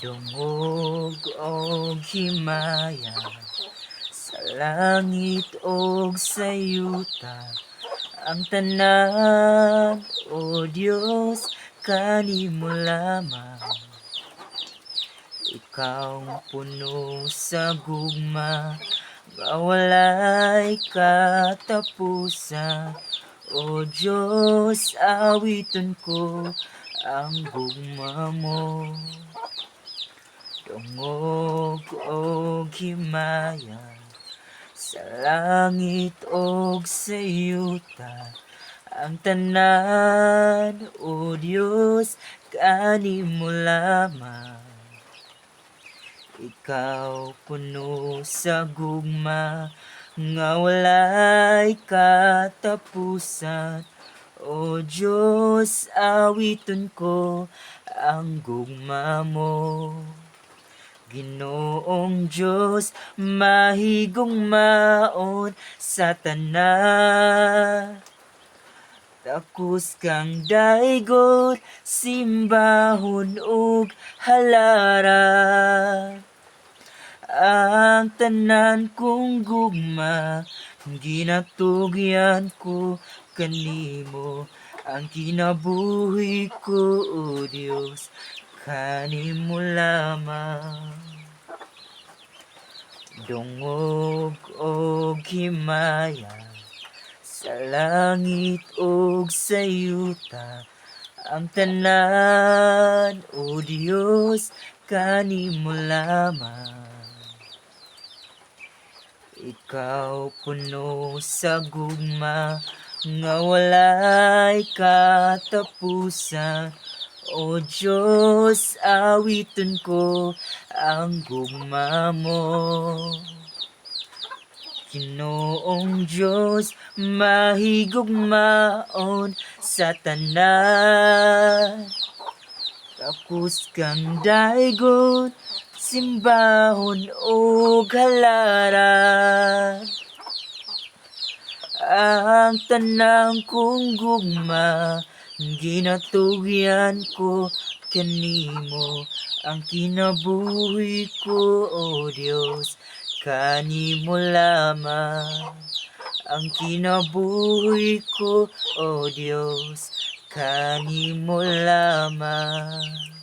Dungog og himaya sa langit og sa yuta, ang tanan, o Diyos, kanimo lamang. Ikaw ang puno sa gugma, nga walay katapusan. O Diyos, awiton ko ang gugma mo. Dungog og himaya sa langit og sa yuta, ang tanan, o Diyos, kanimo lamang. Ikaw puno sa gugma, nga walay katapusan. O Diyos, awiton ko ang gugma mo. Ginoong Diyos, mahigugmaon sa tanan. Takos kang daygot, simbahon ug halaran. Ang tanan kong gugma, ginatugyan ko kanimo. Ang kinabuhi ko, O Diyos, kanimo lamang. Dungog og himaya sa langit og sa yuta, ang tanan, o Diyos, kanimo lamang. Ikaw puno sa gugma, nga walay katapusan. O Diyos, awiton ko ang gugma mo. Ginoong Diyos, mahigugmaon sa tanan. Tapos kang daygon, simbahon ug halaran. Ang tanang kong gugma, ginatugyan ko kanimo. Ang kinabuhi ko, O Diyos, kanimo lamang. Ang kinabuhi ko, O Diyos, kanimo lamang.